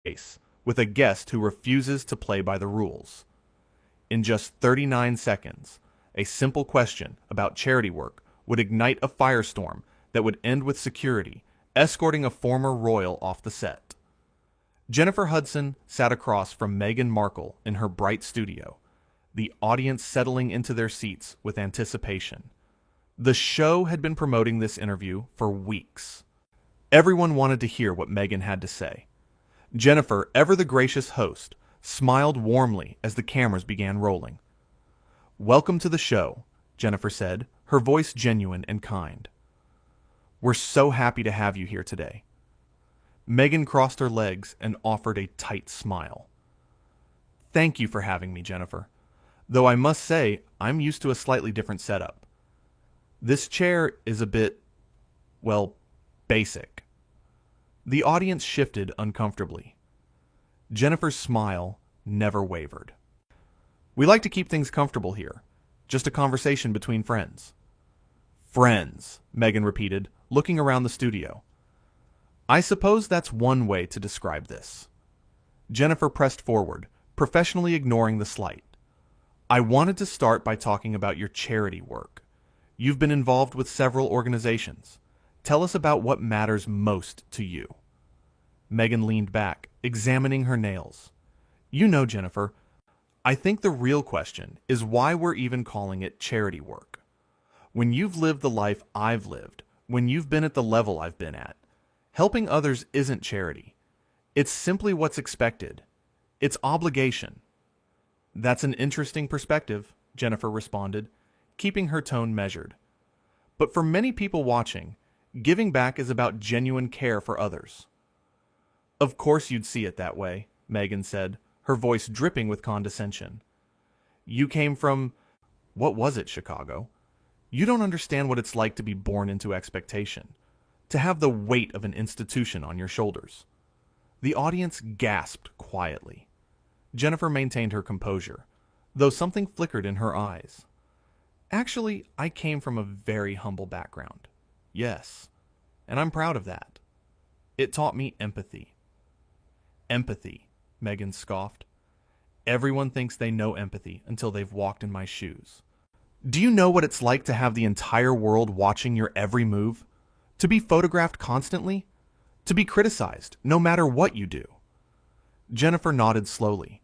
case with a guest who refuses to play by the rules. In just 39 seconds, a simple question about charity work would ignite a firestorm that would end with security escorting a former royal off the set. Jennifer Hudson sat across from Meghan Markle in her bright studio, the audience settling into their seats with anticipation. The show had been promoting this interview for weeks. Everyone wanted to hear what Meghan had to say. Jennifer, ever the gracious host, smiled warmly as the cameras began rolling. "Welcome to the show," Jennifer said, her voice genuine and kind. "We're so happy to have you here today." Meghan crossed her legs and offered a tight smile. "Thank you for having me, Jennifer. Though I must say, I'm used to a slightly different setup. This chair is a bit, well, basic." The audience shifted uncomfortably. Jennifer's smile never wavered. "We like to keep things comfortable here. Just a conversation between friends." "Friends," Meghan repeated, looking around the studio. "I suppose that's one way to describe this." Jennifer pressed forward, professionally ignoring the slight. "I wanted to start by talking about your charity work. You've been involved with several organizations. Tell us about what matters most to you." Meghan leaned back, examining her nails. "You know, Jennifer, I think the real question is why we're even calling it charity work. When you've lived the life I've lived, when you've been at the level I've been at, helping others isn't charity. It's simply what's expected. It's obligation." "That's an interesting perspective," Jennifer responded, keeping her tone measured. "But for many people watching, giving back is about genuine care for others." "Of course you'd see it that way," Meghan said, her voice dripping with condescension. "You came from, what was it, Chicago? You don't understand what it's like to be born into expectation, to have the weight of an institution on your shoulders." The audience gasped quietly. Jennifer maintained her composure, though something flickered in her eyes. "Actually, I came from a very humble background. Yes, and I'm proud of that. It taught me empathy." "Empathy," Meghan scoffed. "Everyone thinks they know empathy until they've walked in my shoes. Do you know what it's like to have the entire world watching your every move? To be photographed constantly? To be criticized, no matter what you do?" Jennifer nodded slowly.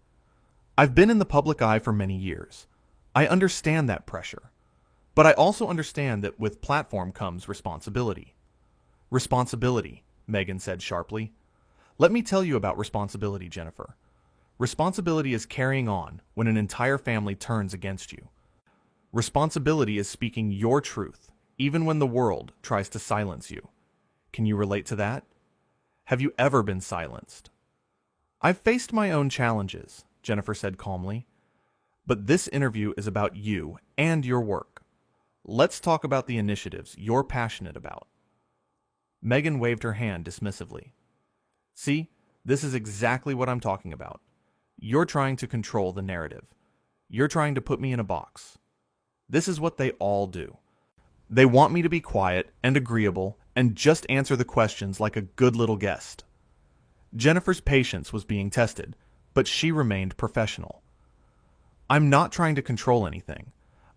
"I've been in the public eye for many years. I understand that pressure. But I also understand that with platform comes responsibility." "Responsibility," Meghan said sharply. "Let me tell you about responsibility, Jennifer. Responsibility is carrying on when an entire family turns against you. Responsibility is speaking your truth, even when the world tries to silence you. Can you relate to that? Have you ever been silenced?" "I've faced my own challenges," Jennifer said calmly. "But this interview is about you and your work. Let's talk about the initiatives you're passionate about." Meghan waved her hand dismissively. "See, this is exactly what I'm talking about. You're trying to control the narrative. You're trying to put me in a box. This is what they all do. They want me to be quiet and agreeable and just answer the questions like a good little guest." Jennifer's patience was being tested, but she remained professional. "I'm not trying to control anything.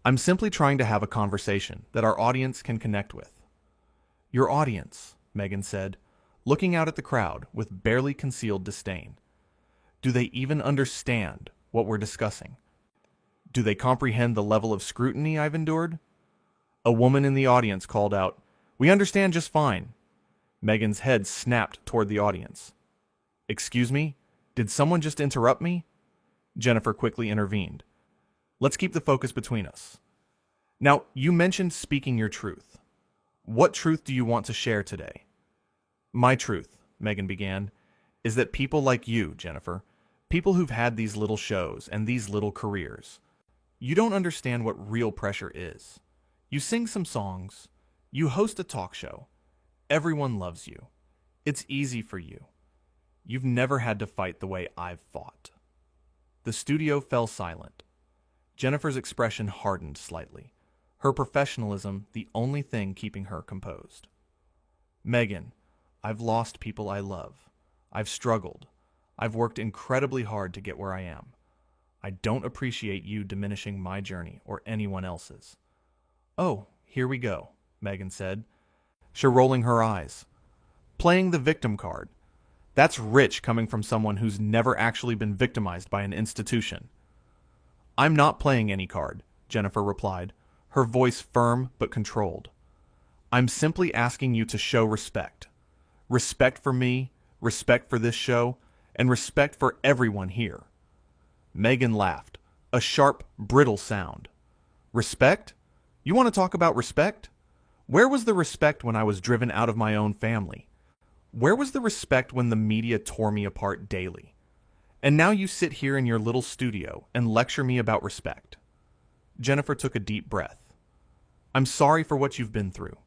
I'm simply trying to have a conversation that our audience can connect with." "Your audience," Meghan said, looking out at the crowd with barely concealed disdain. "Do they even understand what we're discussing? Do they comprehend the level of scrutiny I've endured?" A woman in the audience called out, "We understand just fine." Meghan's head snapped toward the audience. "Excuse me? Did someone just interrupt me?" Jennifer quickly intervened. "Let's keep the focus between us. Now, you mentioned speaking your truth. What truth do you want to share today?" "My truth," Meghan began, "is that people like you, Jennifer, people who've had these little shows and these little careers, you don't understand what real pressure is. You sing some songs, you host a talk show, everyone loves you. It's easy for you. You've never had to fight the way I've fought." The studio fell silent. Jennifer's expression hardened slightly, her professionalism the only thing keeping her composed. "Meghan, I've lost people I love. I've struggled. I've worked incredibly hard to get where I am. I don't appreciate you diminishing my journey or anyone else's. Oh, here we go, Meghan said, she rolling her eyes. Playing the victim card. That's rich coming from someone who's never actually been victimized by an institution. I'm not playing any card, Jennifer replied, her voice firm but controlled. I'm simply asking you to show respect. Respect for me, respect for this show, and respect for everyone here. Meghan laughed, a sharp, brittle sound. Respect? You want to talk about respect? Where was the respect when I was driven out of my own family? Where was the respect when the media tore me apart daily? And now you sit here in your little studio and lecture me about respect. Jennifer took a deep breath. I'm sorry for what you've been through.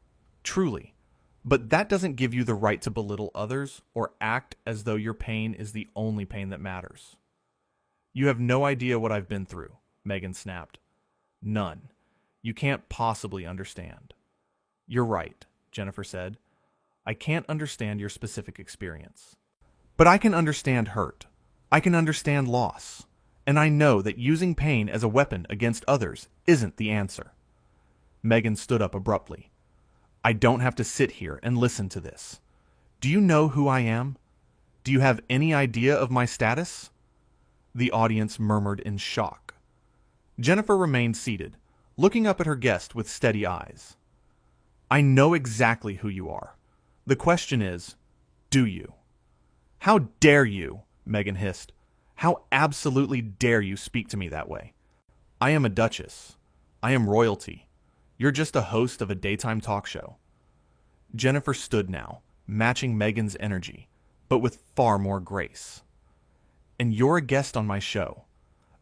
Truly. But that doesn't give you the right to belittle others or act as though your pain is the only pain that matters. You have no idea what I've been through, Meghan snapped. None. You can't possibly understand. You're right, Jennifer said. I can't understand your specific experience. But I can understand hurt. I can understand loss. And I know that using pain as a weapon against others isn't the answer. Meghan stood up abruptly. I don't have to sit here and listen to this. Do you know who I am? Do you have any idea of my status? The audience murmured in shock. Jennifer remained seated, looking up at her guest with steady eyes. I know exactly who you are. The question is, do you? How dare you, Meghan hissed. How absolutely dare you speak to me that way? I am a duchess. I am royalty. You're just a host of a daytime talk show. Jennifer stood now, matching Meghan's energy, but with far more grace. And you're a guest on my show.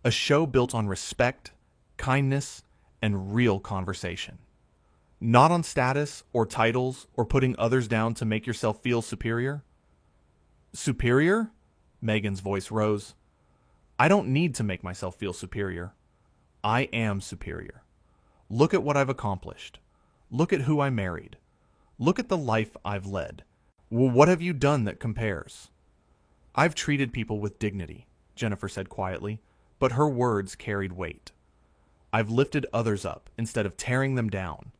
A show built on respect, kindness, and real conversation. Not on status or titles or putting others down to make yourself feel superior. Superior? Meghan's voice rose. I don't need to make myself feel superior. I am superior. Look at what I've accomplished. Look at who I married. Look at the life I've led. Well, what have you done that compares? I've treated people with dignity, Jennifer said quietly, but her words carried weight. I've lifted others up instead of tearing them down.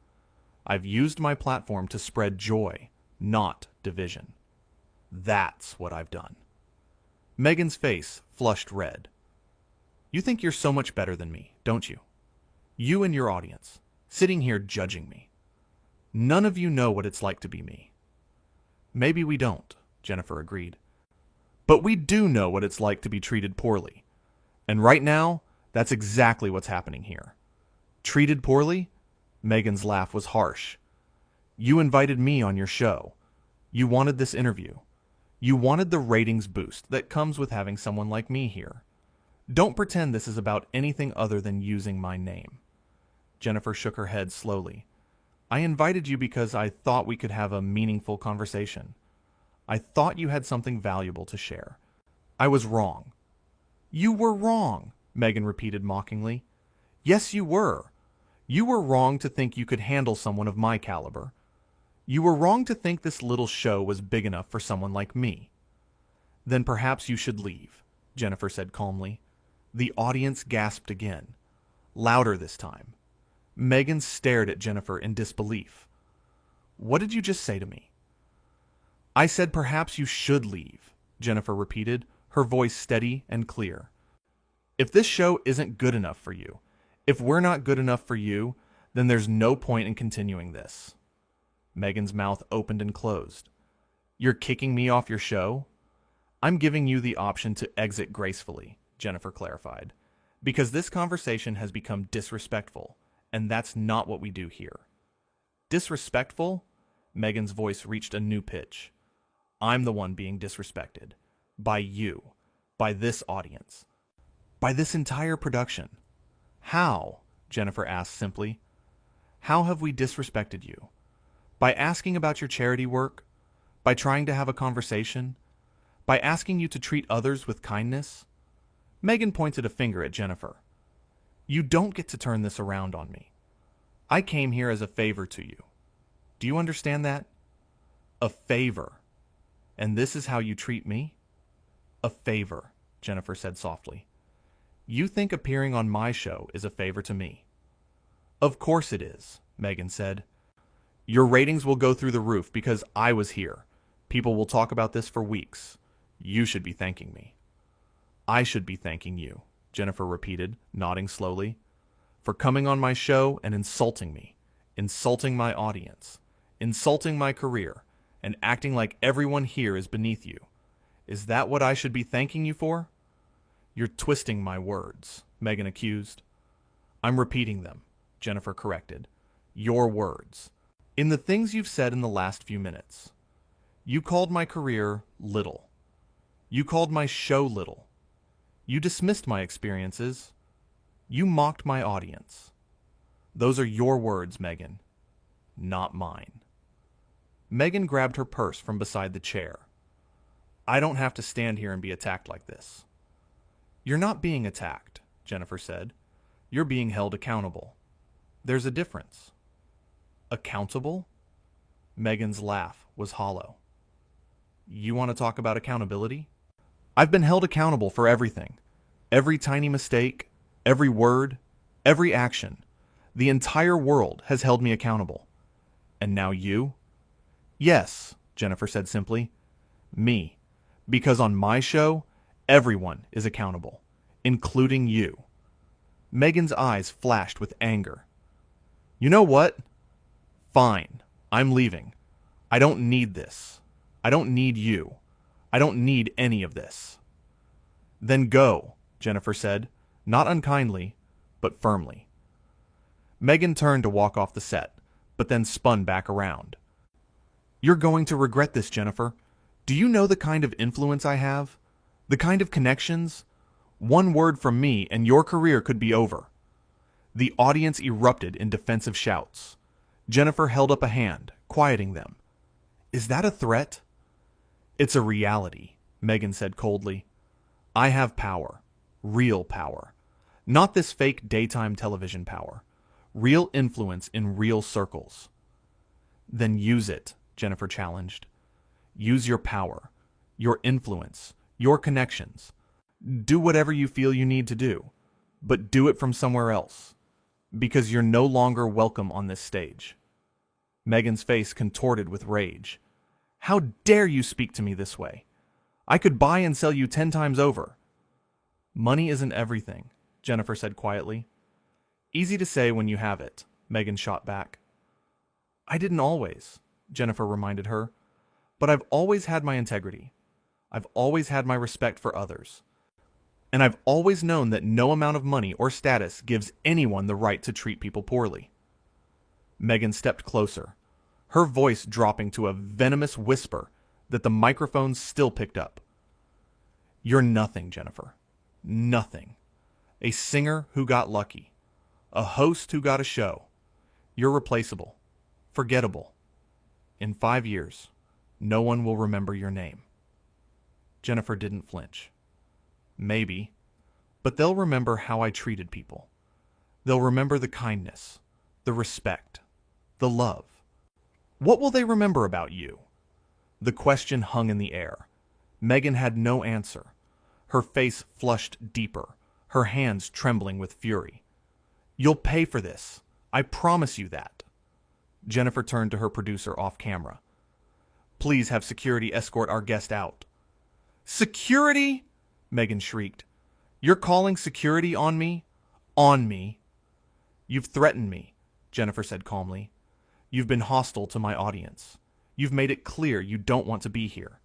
I've used my platform to spread joy, not division. That's what I've done. Meghan's face flushed red. You think you're so much better than me, don't you? You and your audience, sitting here judging me. None of you know what it's like to be me. Maybe we don't, Jennifer agreed. But we do know what it's like to be treated poorly. And right now, that's exactly what's happening here. Treated poorly? Meghan's laugh was harsh. You invited me on your show. You wanted this interview. You wanted the ratings boost that comes with having someone like me here. Don't pretend this is about anything other than using my name. Jennifer shook her head slowly. I invited you because I thought we could have a meaningful conversation. I thought you had something valuable to share. I was wrong. You were wrong, Meghan repeated mockingly. Yes, you were. You were wrong to think you could handle someone of my caliber. You were wrong to think this little show was big enough for someone like me. Then perhaps you should leave, Jennifer said calmly. The audience gasped again, louder this time. Meghan stared at Jennifer in disbelief. What did you just say to me? I said perhaps you should leave, Jennifer repeated, her voice steady and clear. If this show isn't good enough for you, if we're not good enough for you, then there's no point in continuing this. Meghan's mouth opened and closed. You're kicking me off your show? I'm giving you the option to exit gracefully, Jennifer clarified, because this conversation has become disrespectful, and that's not what we do here. Disrespectful? Meghan's voice reached a new pitch. I'm the one being disrespected. By you. By this audience. By this entire production. How? Jennifer asked simply. How have we disrespected you? By asking about your charity work? By trying to have a conversation? By asking you to treat others with kindness? Meghan pointed a finger at Jennifer. You don't get to turn this around on me. I came here as a favor to you. Do you understand that? A favor. And this is how you treat me? A favor, Jennifer said softly. You think appearing on my show is a favor to me? Of course it is, Meghan said. Your ratings will go through the roof because I was here. People will talk about this for weeks. You should be thanking me. I should be thanking you, Jennifer repeated, nodding slowly, for coming on my show and insulting me, insulting my audience, insulting my career, and acting like everyone here is beneath you. Is that what I should be thanking you for? You're twisting my words, Meghan accused. I'm repeating them, Jennifer corrected. Your words. In the things you've said in the last few minutes. You called my career little. You called my show little. You dismissed my experiences. You mocked my audience. Those are your words, Meghan, not mine. Meghan grabbed her purse from beside the chair. I don't have to stand here and be attacked like this. You're not being attacked, Jennifer said. You're being held accountable. There's a difference. Accountable? Meghan's laugh was hollow. You want to talk about accountability? I've been held accountable for everything. Every tiny mistake, every word, every action. The entire world has held me accountable. And now you? Yes, Jennifer said simply. Me. Because on my show, everyone is accountable, including you. Meghan's eyes flashed with anger. You know what? Fine. I'm leaving. I don't need this. I don't need you. I don't need any of this. Then go, Jennifer said, not unkindly, but firmly. Meghan turned to walk off the set, but then spun back around. You're going to regret this, Jennifer. Do you know the kind of influence I have? The kind of connections? One word from me and your career could be over. The audience erupted in defensive shouts. Jennifer held up a hand, quieting them. Is that a threat? It's a reality, Meghan said coldly. I have power. Real power. Not this fake daytime television power. Real influence in real circles. Then use it, Jennifer challenged. Use your power, your influence, your connections. Do whatever you feel you need to do, but do it from somewhere else, because you're no longer welcome on this stage. Meghan's face contorted with rage. How dare you speak to me this way? I could buy and sell you 10 times over. Money isn't everything, Jennifer said quietly. Easy to say when you have it, Meghan shot back. I didn't always, Jennifer reminded her. But I've always had my integrity. I've always had my respect for others. And I've always known that no amount of money or status gives anyone the right to treat people poorly. Meghan stepped closer, her voice dropping to a venomous whisper that the microphones still picked up. You're nothing, Jennifer. Nothing. A singer who got lucky. A host who got a show. You're replaceable. Forgettable. In 5 years, no one will remember your name. Jennifer didn't flinch. Maybe, but they'll remember how I treated people. They'll remember the kindness, the respect, the love. What will they remember about you? The question hung in the air. Meghan had no answer. Her face flushed deeper, her hands trembling with fury. You'll pay for this. I promise you that. Jennifer turned to her producer off camera. Please have security escort our guest out. Security? Meghan shrieked. You're calling security on me? On me. You've threatened me, Jennifer said calmly. You've been hostile to my audience. You've made it clear you don't want to be here.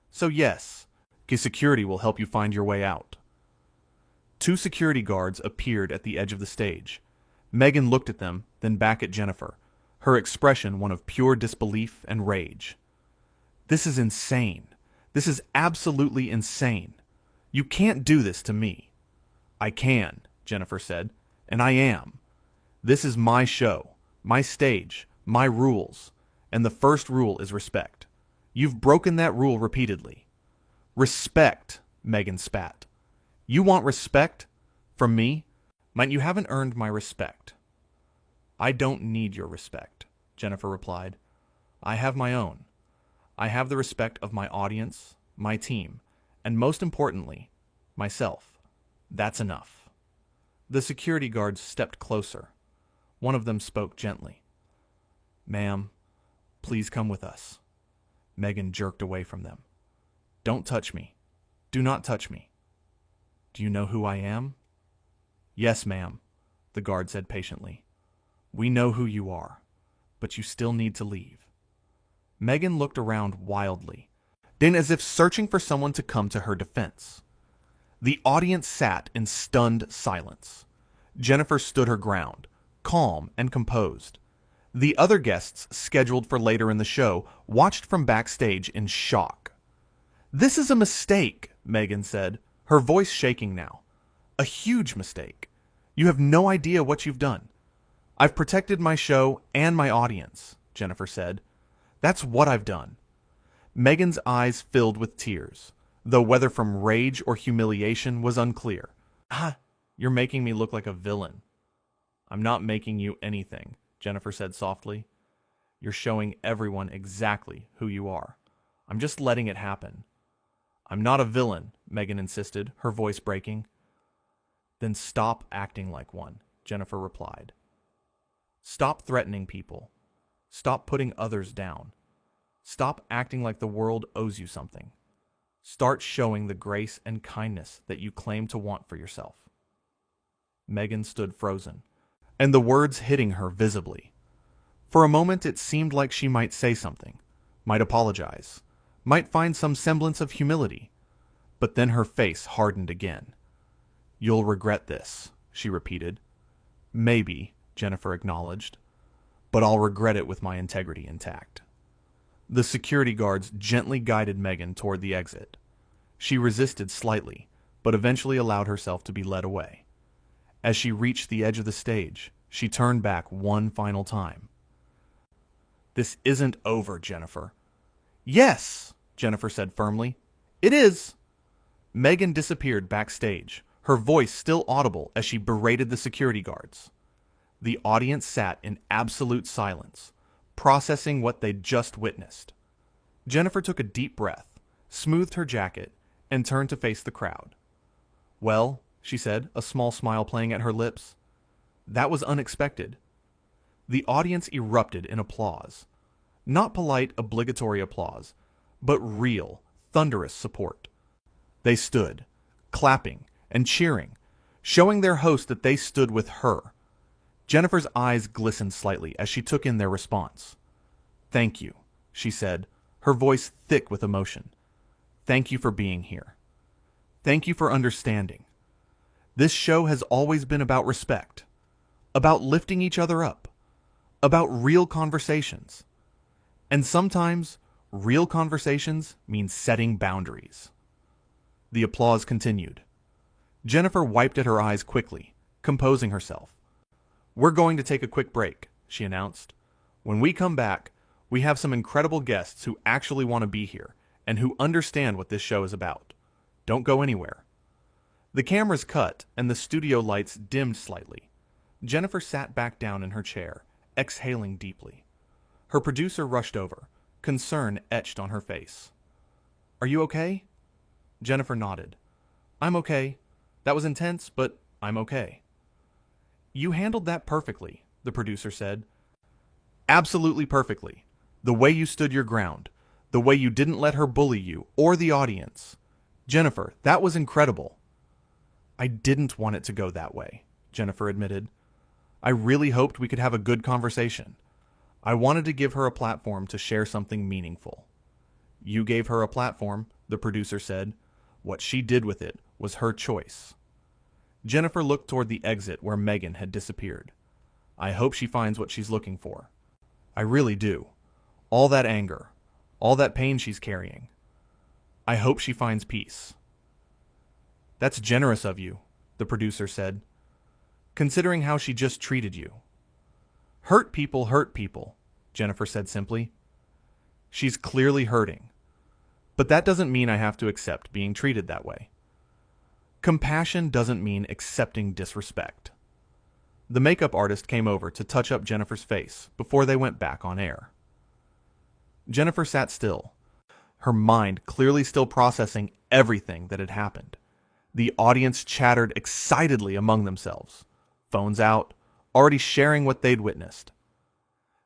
So yes, security will help you find your way out. 2 security guards appeared at the edge of the stage. Meghan looked at them, then back at Jennifer, her expression one of pure disbelief and rage. This is insane. This is absolutely insane. You can't do this to me. I can, Jennifer said, and I am. This is my show, my stage, my rules, and the first rule is respect. You've broken that rule repeatedly. Respect, Meghan spat. You want respect? From me? You haven't earned my respect. I don't need your respect, Jennifer replied. I have my own. I have the respect of my audience, my team, and most importantly, myself. That's enough. The security guards stepped closer. One of them spoke gently. "Ma'am, please come with us." Meghan jerked away from them. "Don't touch me. Do not touch me." "Do you know who I am?" "Yes, ma'am," the guard said patiently. "We know who you are, but you still need to leave." Meghan looked around wildly, then as if searching for someone to come to her defense. The audience sat in stunned silence. Jennifer stood her ground, calm and composed. The other guests, scheduled for later in the show, watched from backstage in shock. "This is a mistake," Meghan said, her voice shaking now. "A huge mistake. You have no idea what you've done." "I've protected my show and my audience," Jennifer said. "That's what I've done." Meghan's eyes filled with tears, though whether from rage or humiliation was unclear. "You're making me look like a villain." "I'm not making you anything," Jennifer said softly. "You're showing everyone exactly who you are. I'm just letting it happen." "I'm not a villain," Meghan insisted, her voice breaking. "Then stop acting like one," Jennifer replied. "Stop threatening people. Stop putting others down. Stop acting like the world owes you something. Start showing the grace and kindness that you claim to want for yourself." Meghan stood frozen, and the words hitting her visibly. For a moment it seemed like she might say something, might apologize, might find some semblance of humility. But then her face hardened again. "You'll regret this," she repeated. "Maybe," Jennifer acknowledged, "but I'll regret it with my integrity intact." The security guards gently guided Meghan toward the exit. She resisted slightly, but eventually allowed herself to be led away. As she reached the edge of the stage, she turned back one final time. "This isn't over, Jennifer." "Yes," Jennifer said firmly. "It is." Meghan disappeared backstage, her voice still audible as she berated the security guards. The audience sat in absolute silence, processing what they'd just witnessed. Jennifer took a deep breath, smoothed her jacket, and turned to face the crowd. "Well," she said, a small smile playing at her lips, "that was unexpected." The audience erupted in applause. Not polite, obligatory applause, but real, thunderous support. They stood, clapping and cheering, showing their host that they stood with her. Jennifer's eyes glistened slightly as she took in their response. "Thank you," she said, her voice thick with emotion. "Thank you for being here. Thank you for understanding. This show has always been about respect, about lifting each other up, about real conversations. And sometimes, real conversations mean setting boundaries." The applause continued. Jennifer wiped at her eyes quickly, composing herself. "We're going to take a quick break," she announced. "When we come back, we have some incredible guests who actually want to be here and who understand what this show is about. Don't go anywhere." The cameras cut and the studio lights dimmed slightly. Jennifer sat back down in her chair, exhaling deeply. Her producer rushed over, concern etched on her face. "Are you okay?" Jennifer nodded. "I'm okay. That was intense, but I'm okay." "You handled that perfectly," the producer said. "Absolutely perfectly. The way you stood your ground, the way you didn't let her bully you or the audience. Jennifer, that was incredible." "I didn't want it to go that way," Jennifer admitted. "I really hoped we could have a good conversation. I wanted to give her a platform to share something meaningful." "You gave her a platform," the producer said. "What she did with it was her choice." Jennifer looked toward the exit where Meghan had disappeared. "I hope she finds what she's looking for. I really do. All that anger, all that pain she's carrying. I hope she finds peace." "That's generous of you," the producer said, "considering how she just treated you." Hurt people," Jennifer said simply. "She's clearly hurting. But that doesn't mean I have to accept being treated that way. Compassion doesn't mean accepting disrespect." The makeup artist came over to touch up Jennifer's face before they went back on air. Jennifer sat still, her mind clearly still processing everything that had happened. The audience chattered excitedly among themselves, phones out, already sharing what they'd witnessed.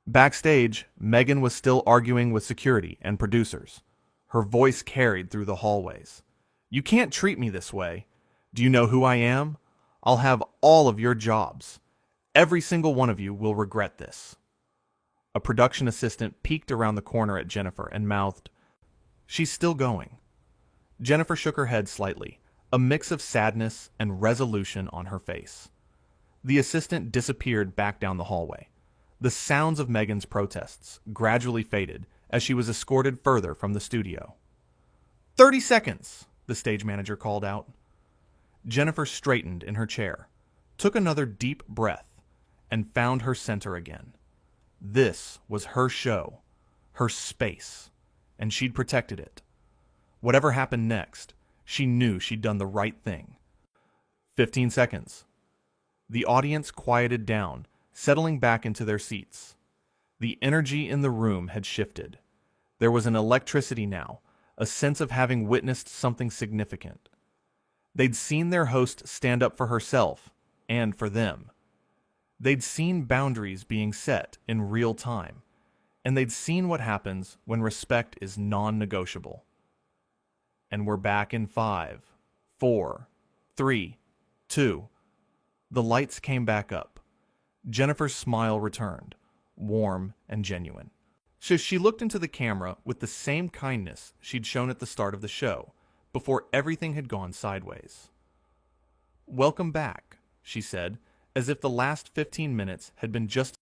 Backstage, Meghan was still arguing with security and producers. Her voice carried through the hallways. "You can't treat me this way. Do you know who I am? I'll have all of your jobs. Every single one of you will regret this." A production assistant peeked around the corner at Jennifer and mouthed, "She's still going." Jennifer shook her head slightly, a mix of sadness and resolution on her face. The assistant disappeared back down the hallway. The sounds of Meghan's protests gradually faded as she was escorted further from the studio. 30 seconds, the stage manager called out. Jennifer straightened in her chair, took another deep breath, and found her center again. This was her show, her space, and she'd protected it. Whatever happened next, she knew she'd done the right thing. 15 seconds. The audience quieted down, settling back into their seats. The energy in the room had shifted. There was an electricity now, a sense of having witnessed something significant. They'd seen their host stand up for herself and for them. They'd seen boundaries being set in real time, and they'd seen what happens when respect is non-negotiable. And we're back in 5, 4, 3, 2. The lights came back up. Jennifer's smile returned, warm and genuine. So she looked into the camera with the same kindness she'd shown at the start of the show, before everything had gone sideways. "Welcome back," she said, as if the last 15 minutes had been just